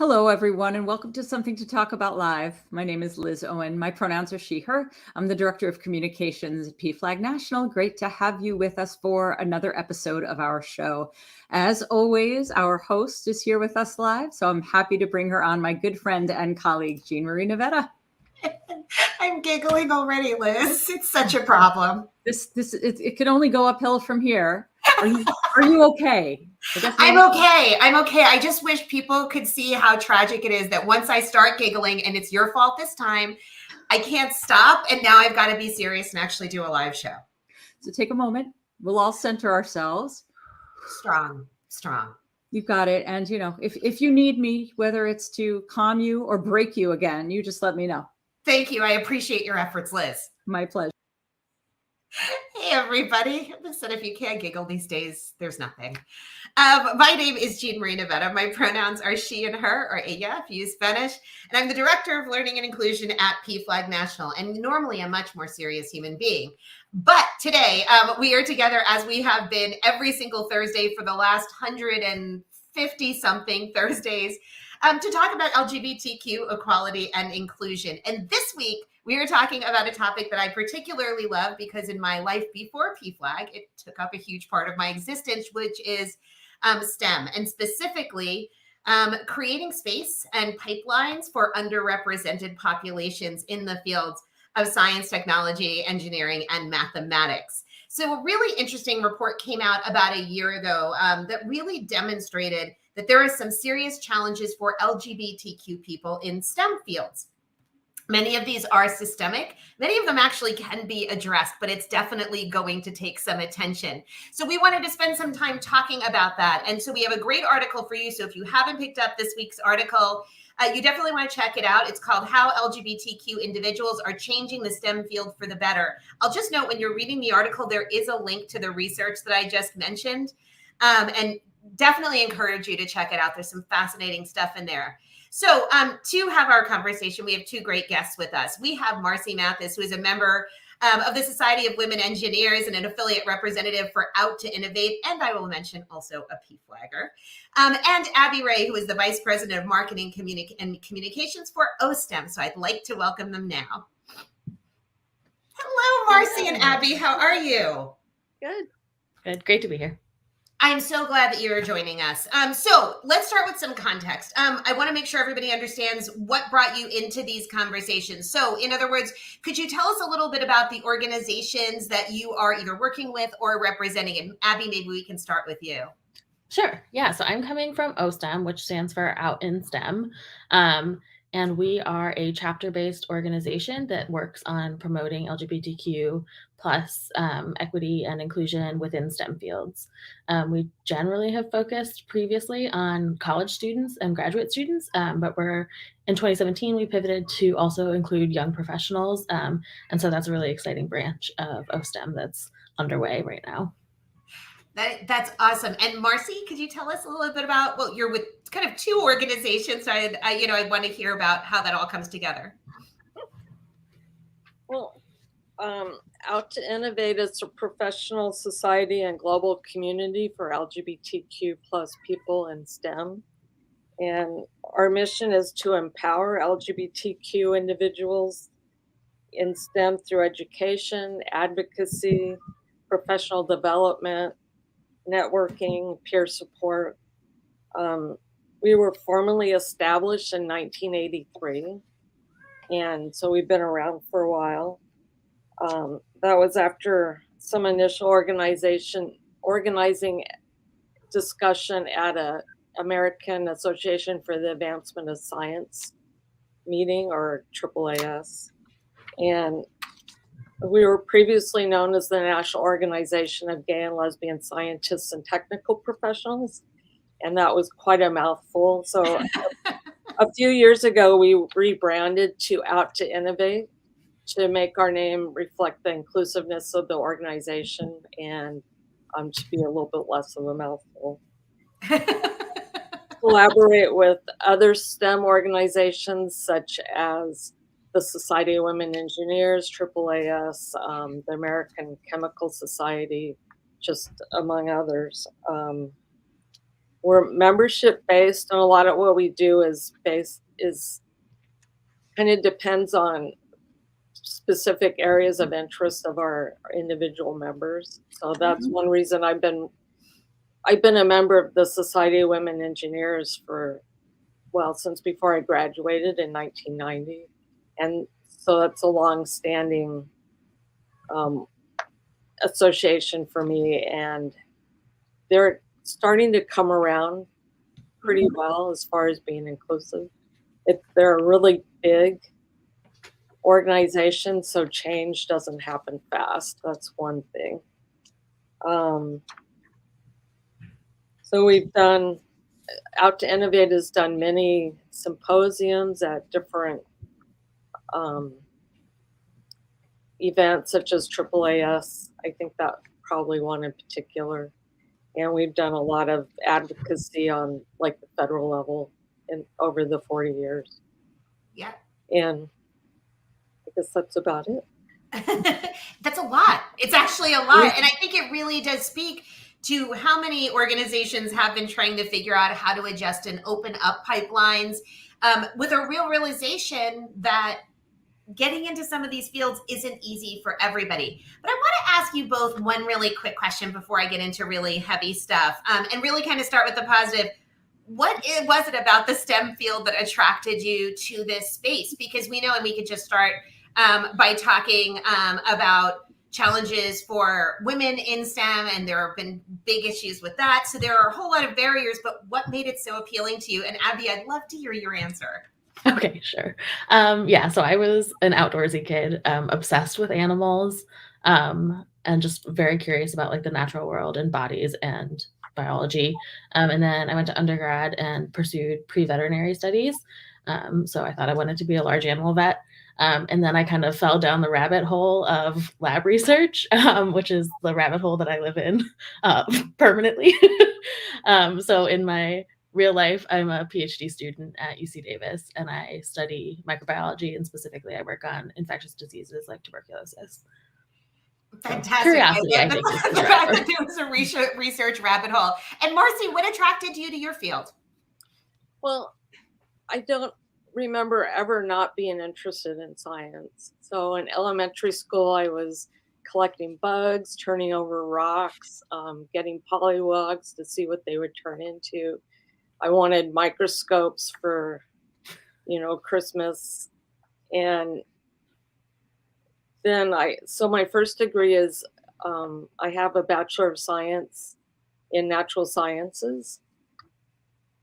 Hello, everyone, and welcome to Something to Talk About Live. My name is Liz Owen. My pronouns are she, her. I'm the Director of Communications at PFLAG National. Great to have you with us for another episode of our show. As always, our host is here with us live, so I'm happy to bring her on, my good friend and colleague, Jean Marie Navetta. I'm giggling already, Liz. It's such a problem. It can only go uphill from here. Are you okay? I'm okay. I just wish people could see how tragic it is that once I start giggling and it's your fault this time, I can't stop. And now I've got to be serious and actually do a live show. So take a moment. We'll all center ourselves. Strong. You've got it. And, if you need me, whether it's to calm you or break you again, you just let me know. Thank you. I appreciate your efforts, Liz. My pleasure. Hey, everybody. Listen, if you can't giggle these days, there's nothing. My name is Jean Marie Navetta. My pronouns are she and her, or ella if you use Spanish. And I'm the Director of Learning and Inclusion at PFLAG National, and normally a much more serious human being. But today, we are together as we have been every single Thursday for the last 150-something Thursdays to talk about LGBTQ equality and inclusion. And this week, we are talking about a topic that I particularly love because in my life before PFLAG, it took up a huge part of my existence, which is STEM, and specifically creating space and pipelines for underrepresented populations in the fields of science, technology, engineering, and mathematics. So a really interesting report came out about a year ago that really demonstrated that there are some serious challenges for LGBTQ people in STEM fields. Many of these are systemic. Many of them actually can be addressed, but it's definitely going to take some attention. So we wanted to spend some time talking about that. And so we have a great article for you. So if you haven't picked up this week's article, you definitely want to check it out. It's called How LGBTQ Individuals Are Changing the STEM Field for the Better. I'll just note when you're reading the article, there is a link to the research that I just mentioned. And definitely encourage you to check it out. There's some fascinating stuff in there. So to have our conversation, we have two great guests with us. We have Marcy Mathis, who is a member of the Society of Women Engineers and an affiliate representative for Out to Innovate, and I will mention also a PFLAGger, and Abby Ray, who is the Vice President of Marketing and Communications for OSTEM. So I'd like to welcome them now. Hello, Marcy and Abby. How are you? Good. Great to be here. I'm so glad that you're joining us. So let's start with some context. I want to make sure everybody understands what brought you into these conversations. So in other words, could you tell us a little bit about the organizations that you are either working with or representing? And Abby, maybe we can start with you. Sure. Yeah. So I'm coming from OSTEM, which stands for Out in STEM. And we are a chapter-based organization that works on promoting LGBTQ plus equity and inclusion within STEM fields. We generally have focused previously on college students and graduate students, but in 2017, we pivoted to also include young professionals. And so that's a really exciting branch of OSTEM that's underway right now. That's awesome. And Marcy, could you tell us a little bit about, well, you're with kind of two organizations. So I want to hear about how that all comes together. Well, Out to Innovate is a professional society and global community for LGBTQ plus people in STEM. And our mission is to empower LGBTQ individuals in STEM through education, advocacy, professional development, networking, peer support. We were formally established in 1983, and so we've been around for a while. That was after some initial organizing discussion at a American Association for the Advancement of Science meeting, or AAAS. And we were previously known as the National Organization of Gay and Lesbian Scientists and Technical Professionals, and that was quite a mouthful. So a few years ago, we rebranded to Out to Innovate to make our name reflect the inclusiveness of the organization and to be a little bit less of a mouthful. Collaborate with other STEM organizations such as the Society of Women Engineers, AAAS, the American Chemical Society, just among others. we're membership based, and a lot of what we do is kind of depends on specific areas of interest of our individual members. So that's Mhm. one reason I've been a member of the Society of Women Engineers for, well, since before I graduated in 1990. And so that's a long-standing um, association for me, and they're starting to come around pretty well as far as being inclusive. They're a really big organization, so change doesn't happen fast. That's one thing. Um, so we've done Out to Innovate has done many symposiums at different um, events such as AAAS. I think that probably one in particular. And we've done a lot of advocacy on like the federal level in over the 40 years. Yeah. And I guess that's about it. That's a lot. It's actually a lot. And I think it really does speak to how many organizations have been trying to figure out how to adjust and open up pipelines with a real realization that getting into some of these fields isn't easy for everybody. But I want to ask you both one really quick question before I get into really heavy stuff and really kind of start with the positive. What was it about the STEM field that attracted you to this space? Because we know, and we could just start by talking about challenges for women in STEM, and there have been big issues with that. So there are a whole lot of barriers, but what made it so appealing to you? And Abby, I'd love to hear your answer. Okay, sure. Yeah, so I was an outdoorsy kid, obsessed with animals, and just very curious about like the natural world and bodies and biology. And then I went to undergrad and pursued pre-veterinary studies. So I thought I wanted to be a large animal vet. And then I kind of fell down the rabbit hole of lab research, which is the rabbit hole that I live in permanently. So in my real life, I'm a PhD student at UC Davis, and I study microbiology, and specifically I work on infectious diseases like tuberculosis. Fantastic. Curiosity, I I think, is the the fact driver. that there was a research rabbit hole. And Marcy, what attracted you to your field? Well, I don't remember ever not being interested in science. So in elementary school, I was collecting bugs, turning over rocks, getting polywogs to see what they would turn into. I wanted microscopes for, Christmas. And then so my first degree is, I have a Bachelor of Science in Natural Sciences.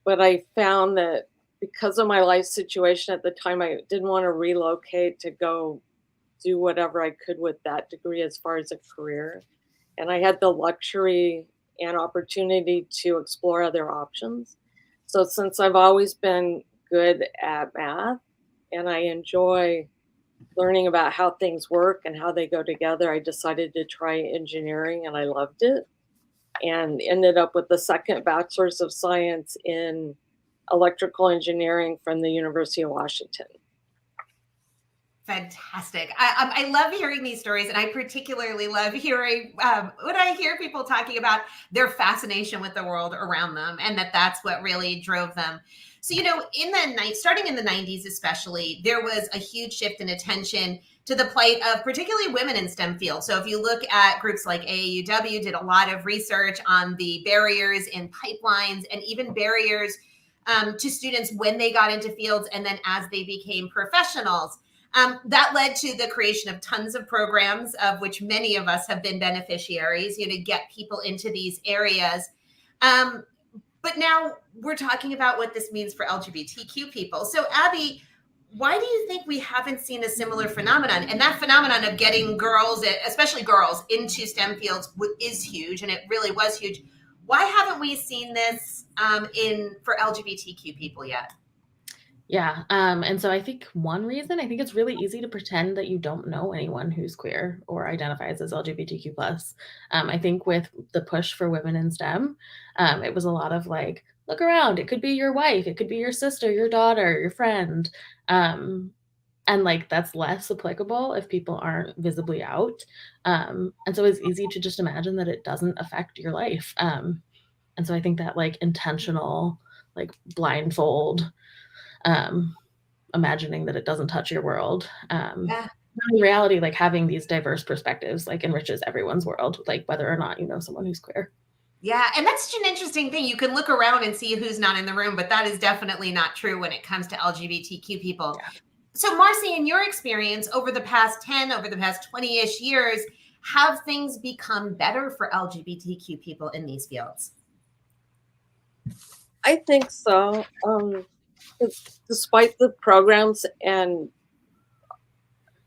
But I found that because of my life situation at the time, I didn't want to relocate to go do whatever I could with that degree as far as a career. And I had the luxury and opportunity to explore other options. So since I've always been good at math and I enjoy learning about how things work and how they go together, I decided to try engineering, and I loved it, and ended up with the second Bachelor's of Science in electrical engineering from the University of Washington. Fantastic. I love hearing these stories, and I particularly love hearing when I hear people talking about their fascination with the world around them, and that's what really drove them. So, starting in the 90s especially, there was a huge shift in attention to the plight of particularly women in STEM fields. So if you look at groups like AAUW did a lot of research on the barriers in pipelines and even barriers to students when they got into fields and then as they became professionals. That led to the creation of tons of programs, of which many of us have been beneficiaries, to get people into these areas. But now we're talking about what this means for LGBTQ people. So Abby, why do you think we haven't seen a similar phenomenon? And that phenomenon of getting girls, especially girls, into STEM fields is huge, and it really was huge. Why haven't we seen this for LGBTQ people yet? Yeah. And so I think one reason, I think it's really easy to pretend that you don't know anyone who's queer or identifies as LGBTQ plus. I think with the push for women in STEM, it was a lot of like, look around, it could be your wife, it could be your sister, your daughter, your friend. And like that's less applicable if people aren't visibly out. And so it's easy to just imagine that it doesn't affect your life. And so I think that like intentional, like blindfold, imagining that it doesn't touch your world. Yeah. In reality, like having these diverse perspectives like enriches everyone's world, like whether or not you know someone who's queer. Yeah, and that's such an interesting thing. You can look around and see who's not in the room, but that is definitely not true when it comes to LGBTQ people. Yeah. So, Marcy, in your experience over the past 20-ish years, have things become better for LGBTQ people in these fields? I think so. Despite the programs and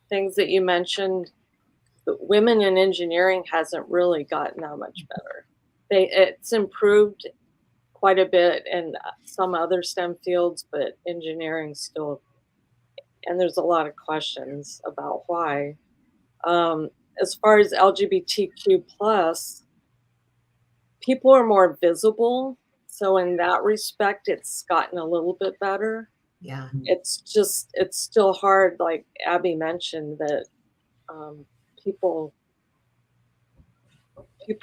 things that you mentioned, the women in engineering hasn't really gotten that much better. It's improved quite a bit in some other STEM fields, but engineering still, and there's a lot of questions about why. As far as LGBTQ plus, people are more visible. So in that respect, it's gotten a little bit better. Yeah. It's still hard, like Abby mentioned, that um, people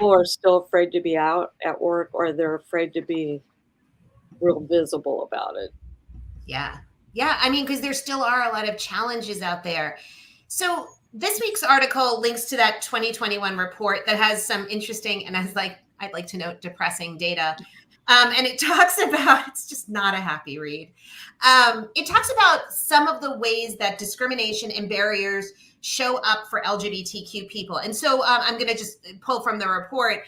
are still afraid to be out at work, or they're afraid to be real visible about it. Yeah. Yeah. I mean, because there still are a lot of challenges out there. So this week's article links to that 2021 report that has some interesting and I'd like to note depressing data. And it talks about, it's just not a happy read. It talks about some of the ways that discrimination and barriers show up for LGBTQ people. And so I'm going to just pull from the report.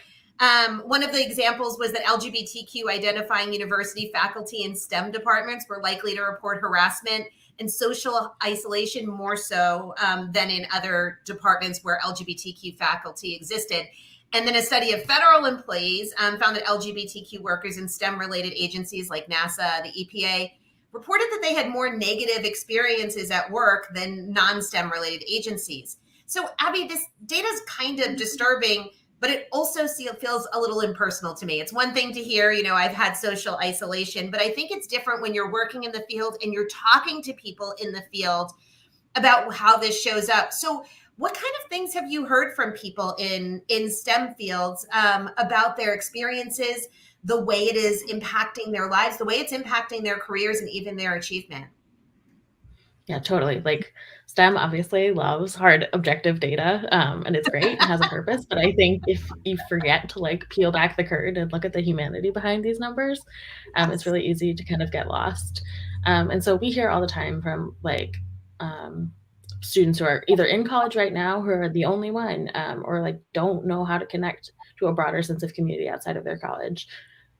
One of the examples was that LGBTQ identifying university faculty in STEM departments were likely to report harassment and social isolation more so than in other departments where LGBTQ faculty existed. And then a study of federal employees found that LGBTQ workers in STEM-related agencies like NASA, the EPA, reported that they had more negative experiences at work than non-STEM related agencies. So, Abby, this data is kind of disturbing, but it also feels a little impersonal to me. It's one thing to hear, you know, I've had social isolation, but I think it's different when you're working in the field and you're talking to people in the field about how this shows up. So what kind of things have you heard from people in STEM fields about their experiences, the way it is impacting their lives, the way it's impacting their careers and even their achievement? Yeah, totally. Like STEM obviously loves hard objective data, and it's great and has a purpose. But I think if you forget to like peel back the curtain and look at the humanity behind these numbers, it's really easy to kind of get lost. And so we hear all the time from like students who are either in college right now, who are the only one, or like don't know how to connect to a broader sense of community outside of their college.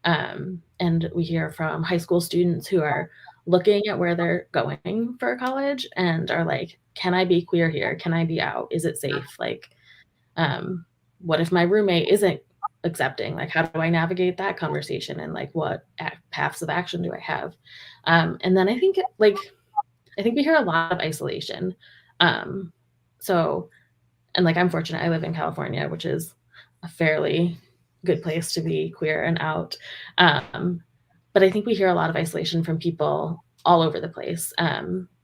And we hear from high school students who are looking at where they're going for college and are like, can I be queer here? Can I be out? Is it safe? Like, what if my roommate isn't accepting? Like, how do I navigate that conversation? And like, what paths of action do I have? And then I think we hear a lot of isolation. So, and like, I'm fortunate, I live in California, which is a fairly good place to be queer and out. But I think we hear a lot of isolation from people all over the place,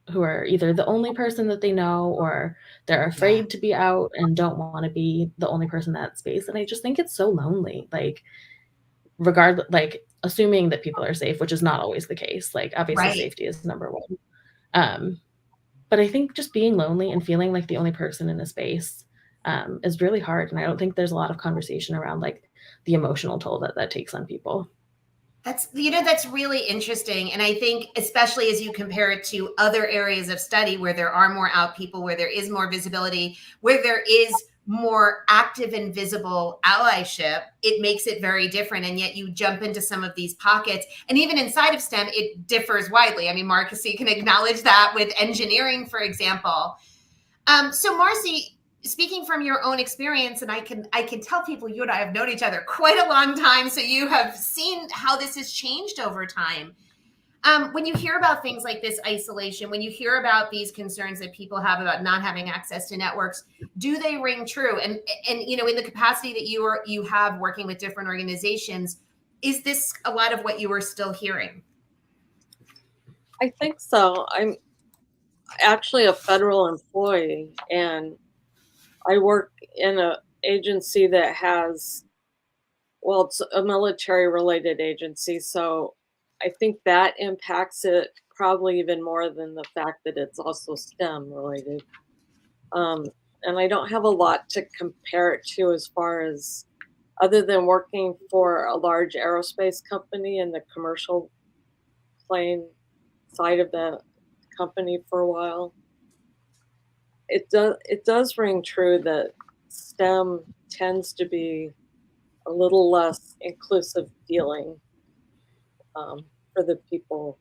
who are either the only person that they know, or they're afraid to be out and don't want to be the only person in that space. And I just think it's so lonely, like regardless, like assuming that people are safe, which is not always the case. Like obviously safety is number one. But I think just being lonely and feeling like the only person in a space is really hard. And I don't think there's a lot of conversation around like the emotional toll that takes on people. That's really interesting. And I think especially as you compare it to other areas of study where there are more out people, where there is more visibility, where there is more active and visible allyship, it makes it very different. And yet you jump into some of these pockets. And even inside of STEM, it differs widely. I mean, Marcy can acknowledge that with engineering, for example. So Marcy, speaking from your own experience, and I can tell people you and I have known each other quite a long time, so you have seen how this has changed over time. When you hear about things like this isolation, when you hear about these concerns that people have about not having access to networks, do they ring true? And you know, in the capacity that you have working with different organizations, is this a lot of what you are still hearing? I think so. I'm actually a federal employee, and I work in an agency that has well, it's a military related agency. So I think that impacts it probably even more than the fact that it's also STEM related. And I don't have a lot to compare it to as far as other than working for a large aerospace company in the commercial plane side of the company for a while. It does ring true that STEM tends to be a little less inclusive feeling for the people.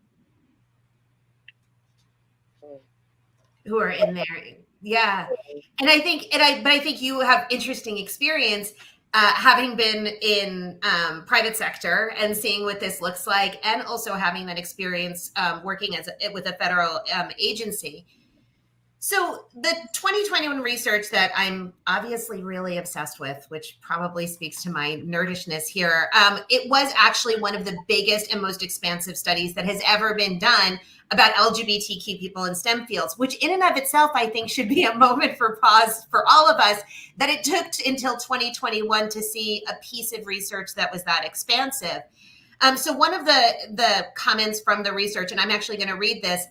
Who are in there. Yeah. And I think, but I think you have interesting experience having been in private sector and seeing what this looks like, and also having that experience working with a federal agency. So the 2021 research that I'm obviously really obsessed with, which probably speaks to my nerdishness here, it was actually one of the biggest and most expansive studies that has ever been done about LGBTQ people in STEM fields, which in and of itself, I think should be a moment for pause for all of us, that it took until 2021 to see a piece of research that was that expansive. So one of the comments from the research, and I'm actually going to read this,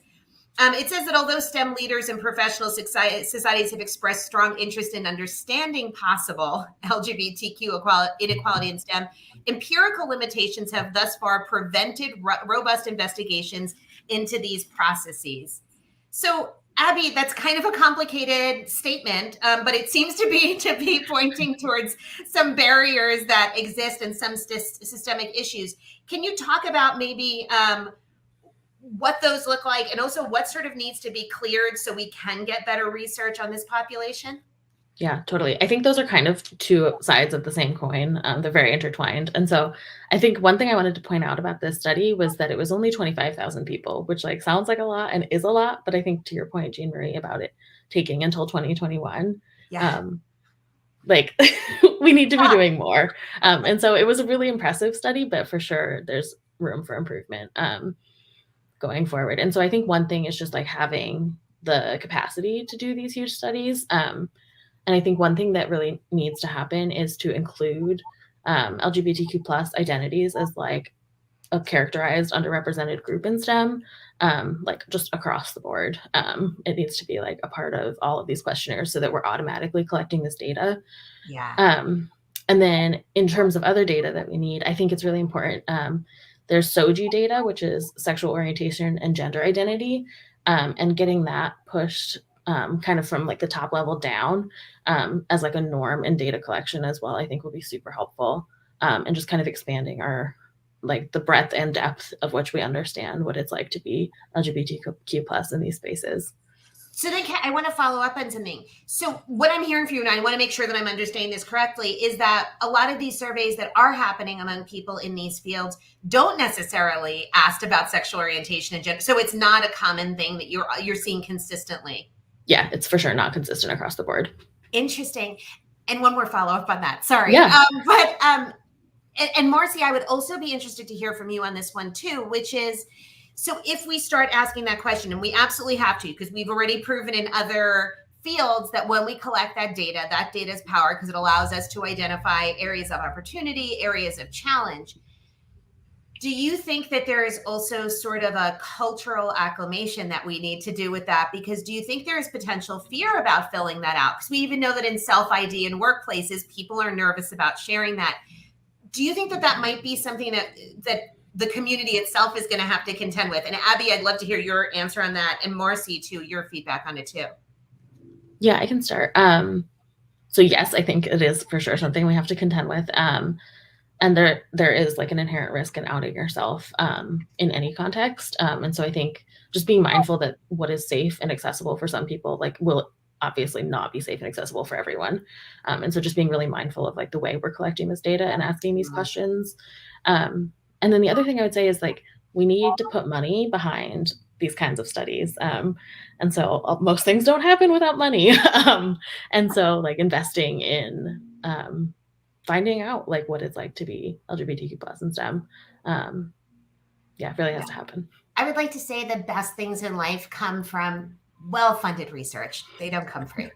it says that although STEM leaders and professional societies have expressed strong interest in understanding possible LGBTQ inequality in STEM, empirical limitations have thus far prevented robust investigations into these processes. So, Abby, that's kind of a complicated statement, but it seems to be pointing towards some barriers that exist and some systemic issues. Can you talk about maybe what those look like, and also what sort of needs to be cleared so we can get better research on this population? Yeah, totally. I think those are kind of two sides of the same coin. They're very intertwined. And so I think one thing I wanted to point out about this study was that it was only 25,000 people, which like sounds like a lot and is a lot. But I think to your point, Jean Marie, about it taking until 2021, Yeah. like we need to be doing more. And so it was a really impressive study, but for sure there's room for improvement going forward. And so I think one thing is just like having the capacity to do these huge studies. And I think one thing that really needs to happen is to include LGBTQ plus identities as like a characterized underrepresented group in STEM, like just across the board. It needs to be like a part of all of these questionnaires so that we're automatically collecting this data. Yeah. And then in terms of other data that we need, I think it's really important. There's SOGI data, which is sexual orientation and gender identity, and getting that pushed kind of from like the top level down as like a norm in data collection as well, I think will be super helpful. And just kind of expanding our like the breadth and depth of which we understand what it's like to be LGBTQ plus in these spaces. So then I want to follow up on something. So what I'm hearing from you, and I want to make sure that I'm understanding this correctly, is that a lot of these surveys that are happening among people in these fields don't necessarily ask about sexual orientation and gender. So it's not a common thing that you're seeing consistently. Yeah, it's for sure not consistent across the board. Interesting. And one more follow up on that. Sorry. Yeah. And Marcy, I would also be interested to hear from you on this one too, which is, so if we start asking that question, and we absolutely have to, because we've already proven in other fields that when we collect that data is power because it allows us to identify areas of opportunity, areas of challenge. Do you think that there is also sort of a cultural acclimation that we need to do with that? Because do you think there is potential fear about filling that out? Because we even know that in self-ID in workplaces, people are nervous about sharing that. Do you think that that might be something that the community itself is going to have to contend with? And Abby, I'd love to hear your answer on that, and Marcy too, your feedback on it too. Yeah, I can start. So yes, I think it is for sure something we have to contend with. And there is like an inherent risk in outing yourself in any context. And so I think just being mindful that what is safe and accessible for some people like will obviously not be safe and accessible for everyone. And so just being really mindful of like the way we're collecting this data and asking these questions. And then the other thing I would say is like we need to put money behind these kinds of studies. And so most things don't happen without money. And so like investing in finding out like what it's like to be LGBTQ plus in STEM. Really has to happen. I would like to say the best things in life come from well-funded research. They don't come free.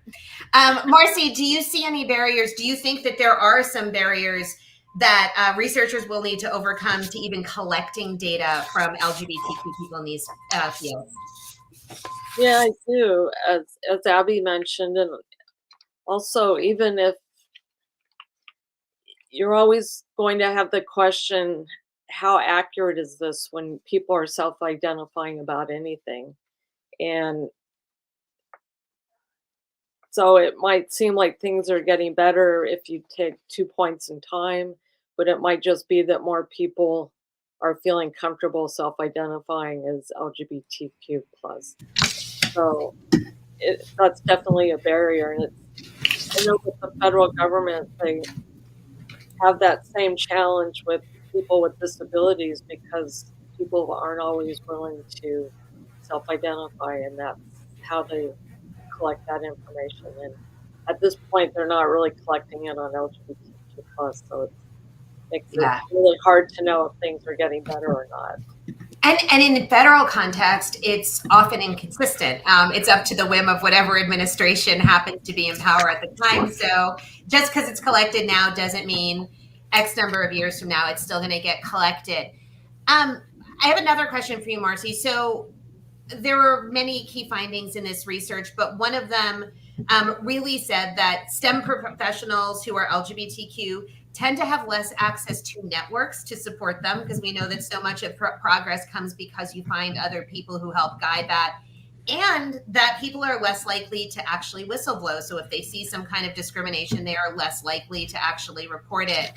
Marcy, do you see any barriers? Do you think that there are some barriers that researchers will need to overcome to even collecting data from LGBTQ people in these fields? Yeah, I do. As Abby mentioned, and also even if you're always going to have the question, how accurate is this when people are self-identifying about anything? And so it might seem like things are getting better if you take 2 points in time, but it might just be that more people are feeling comfortable self-identifying as LGBTQ plus. So that's definitely a barrier. And I know with the federal government, they have that same challenge with people with disabilities because people aren't always willing to self-identify, and that's how they collect that information. And at this point, they're not really collecting it on LGBTQ plus, so it makes it really hard to know if things are getting better or not. And in the federal context, it's often inconsistent. It's up to the whim of whatever administration happens to be in power at the time. So just because it's collected now doesn't mean X number of years from now it's still going to get collected. I have another question for you, Marcy. So there were many key findings in this research, but one of them really said that STEM professionals who are LGBTQ tend to have less access to networks to support them, because we know that so much of progress comes because you find other people who help guide that, and that people are less likely to actually whistleblow. So if they see some kind of discrimination, they are less likely to actually report it.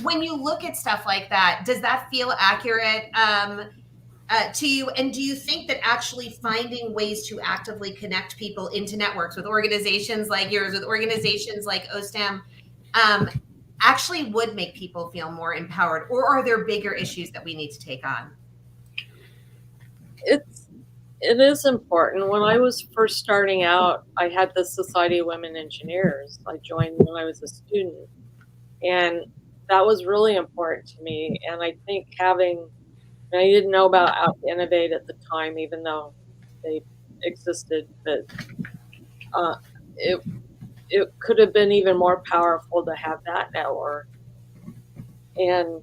When you look at stuff like that, does that feel accurate to you? And do you think that actually finding ways to actively connect people into networks with organizations like yours, with organizations like OSTEM, actually would make people feel more empowered? Or are there bigger issues that we need to take on? It is important. When I was first starting out, I had the Society of Women Engineers. I joined when I was a student, and that was really important to me. And I think I didn't know about Out to Innovate at the time, even though they existed, but it could have been even more powerful to have that network. And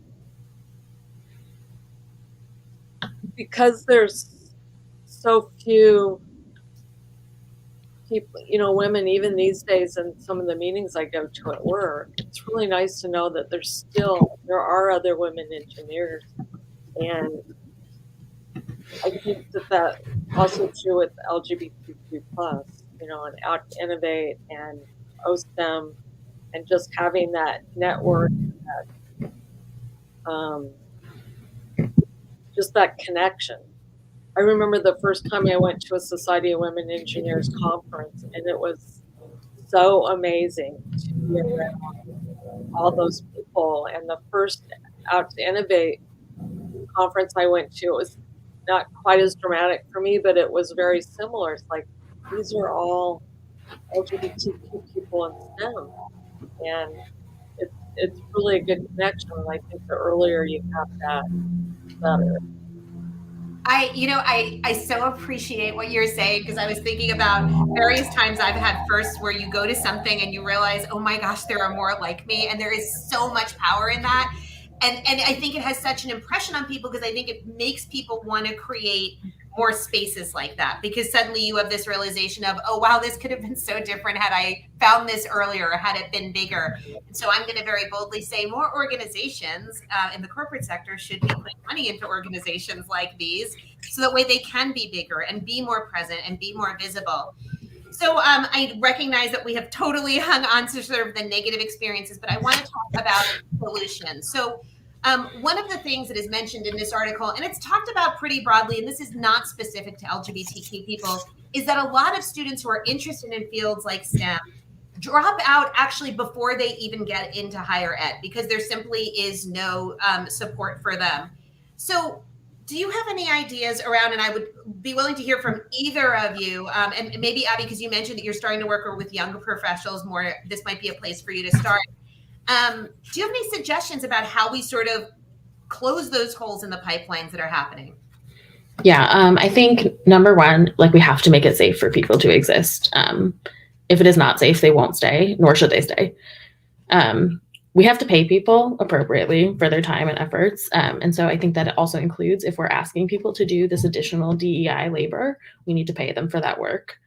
because there's so few people, women, even these days, in some of the meetings I go to at work, it's really nice to know that there are other women engineers. And I think that also true with LGBTQ plus, and Out to Innovate and OSTEM, and just having that network, just that connection. I remember the first time I went to a Society of Women Engineers conference, and it was so amazing to be around all those people. And the first Out to Innovate conference I went to, it was not quite as dramatic for me, but it was very similar. It's like, these are all LGBTQ people in STEM, and it's really a good connection. And I think the earlier you have that, the better. I so appreciate what you're saying, because I was thinking about various times I've had firsts where you go to something and you realize, oh my gosh, there are more like me, and there is so much power in that. And I think it has such an impression on people, because I think it makes people want to create more spaces like that, because suddenly you have this realization of, oh, wow, this could have been so different had I found this earlier, or had it been bigger. And so I'm going to very boldly say more organizations in the corporate sector should be putting money into organizations like these, so that way they can be bigger and be more present and be more visible. So I recognize that we have totally hung on to sort of the negative experiences, but I want to talk about solutions. So one of the things that is mentioned in this article, and it's talked about pretty broadly, and this is not specific to LGBTQ people, is that a lot of students who are interested in fields like STEM drop out actually before they even get into higher ed, because there simply is no support for them. So do you have any ideas around, and I would be willing to hear from either of you, and maybe Abby, because you mentioned that you're starting to work with younger professionals more, this might be a place for you to start. Do you have any suggestions about how we sort of close those holes in the pipelines that are happening? Yeah, I think number one, we have to make it safe for people to exist. If it is not safe, they won't stay, nor should they stay. we have to pay people appropriately for their time and efforts. And so I think that it also includes, if we're asking people to do this additional DEI labor, we need to pay them for that work,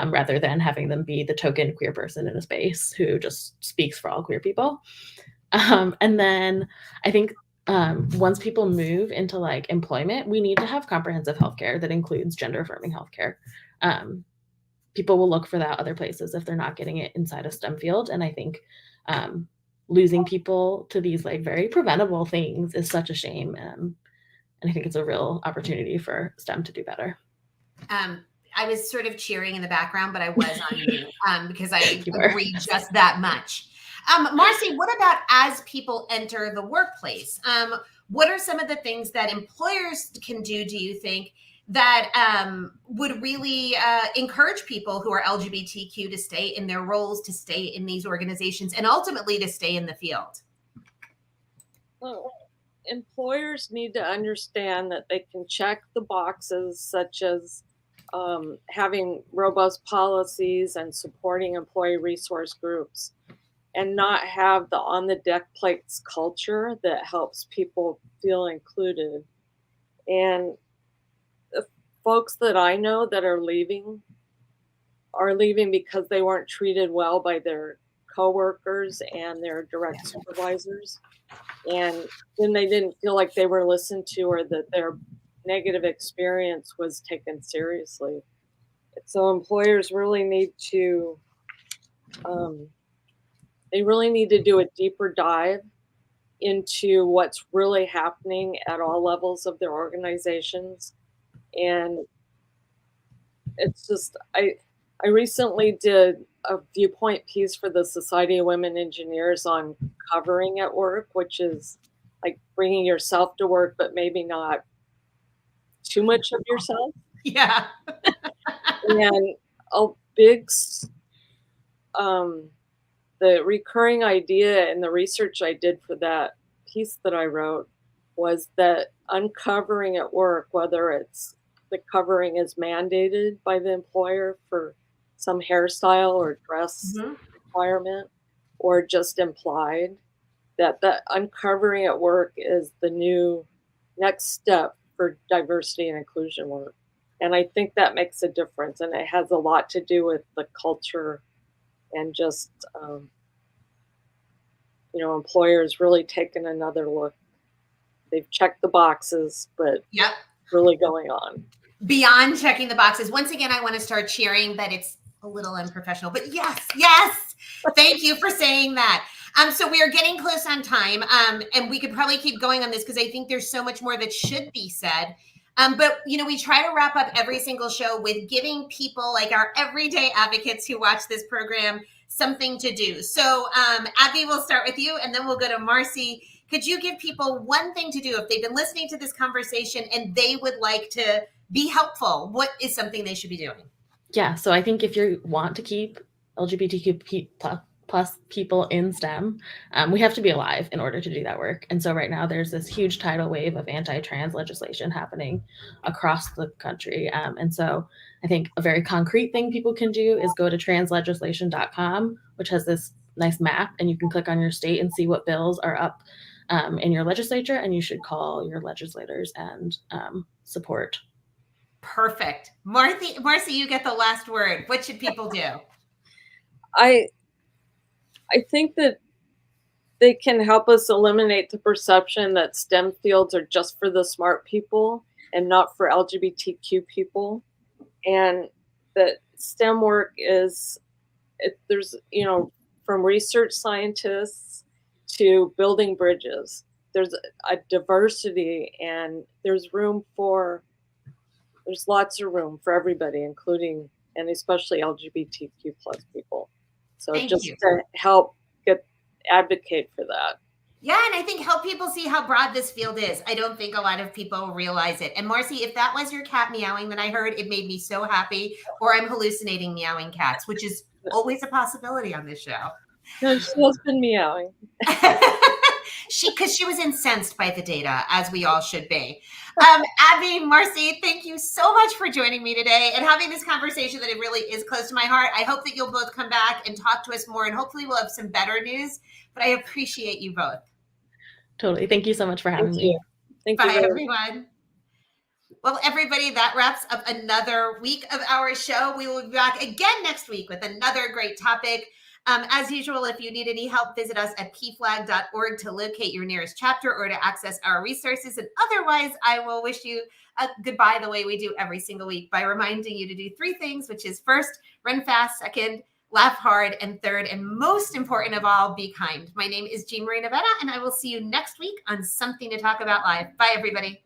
rather than having them be the token queer person in a space who just speaks for all queer people. And then I think once people move into like employment, we need to have comprehensive healthcare that includes gender affirming healthcare. People will look for that other places if they're not getting it inside a STEM field. And I think losing people to these like very preventable things is such a shame. And I think it's a real opportunity for STEM to do better. I was sort of cheering in the background, but I was on mute because I You were. agree just that much. Marcy, what about as people enter the workplace? What are some of the things that employers can do you think, that would really encourage people who are LGBTQ to stay in their roles, to stay in these organizations, and ultimately to stay in the field? Well, employers need to understand that they can check the boxes, such as having robust policies and supporting employee resource groups, and not have the on the deck plates culture that helps people feel included. And the folks that I know that are leaving because they weren't treated well by their coworkers and their direct supervisors. And then they didn't feel like they were listened to, or that their negative experience was taken seriously. So employers really need to do a deeper dive into what's really happening at all levels of their organizations. And it's just, I recently did a viewpoint piece for the Society of Women Engineers on covering at work, which is like bringing yourself to work, but maybe not too much of yourself. Yeah. And a big, the recurring idea in the research I did for that piece that I wrote was that uncovering at work, whether it's the covering is mandated by the employer for some hairstyle or dress requirement, or just implied, that the uncovering at work is the new next step for diversity and inclusion work. And I think that makes a difference, and it has a lot to do with the culture and just, employers really taking another look. They've checked the boxes, but Yep. really going on. Beyond checking the boxes. Once again, I want to start cheering, but it's a little unprofessional. But yes. Thank you for saying that. So we are getting close on time, and we could probably keep going on this because I think there's so much more that should be said. But we try to wrap up every single show with giving people, like our everyday advocates who watch this program, something to do. So Abby, we'll start with you, and then we'll go to Marcy. Could you give people one thing to do if they've been listening to this conversation and they would like to be helpful? What is something they should be doing? Yeah, so I think if you want to keep LGBTQ plus people in STEM, we have to be alive in order to do that work. And so right now there's this huge tidal wave of anti-trans legislation happening across the country. And so I think a very concrete thing people can do is go to translegislation.com, which has this nice map, and you can click on your state and see what bills are up in your legislature, and you should call your legislators and support. Perfect. Marcy, you get the last word. What should people do? I think that they can help us eliminate the perception that STEM fields are just for the smart people and not for LGBTQ people. And that STEM work there's, from research scientists to building bridges, there's a diversity, and there's lots of room for everybody, including and especially LGBTQ plus people. So Thank just you. to help advocate for that. Yeah, and I think help people see how broad this field is. I don't think a lot of people realize it. And Marcy, if that was your cat meowing that I heard, it made me so happy. Or I'm hallucinating meowing cats, which is always a possibility on this show. No, she has been meowing. Because she was incensed by the data, as we all should be. Abby, Marcy, thank you so much for joining me today and having this conversation that it really is close to my heart. I hope that you'll both come back and talk to us more, and hopefully we'll have some better news. But I appreciate you both. Totally. Thank you so much for having Thank me. you. Thank Bye, you. everyone. Well, everybody, that wraps up another week of our show. We will be back again next week with another great topic. As usual, if you need any help, visit us at pflag.org to locate your nearest chapter or to access our resources. And otherwise, I will wish you a goodbye the way we do every single week by reminding you to do 3 things, which is first, run fast, second, laugh hard, and third, and most important of all, be kind. My name is Jean Marie Navetta, and I will see you next week on Something to Talk About Live. Bye, everybody.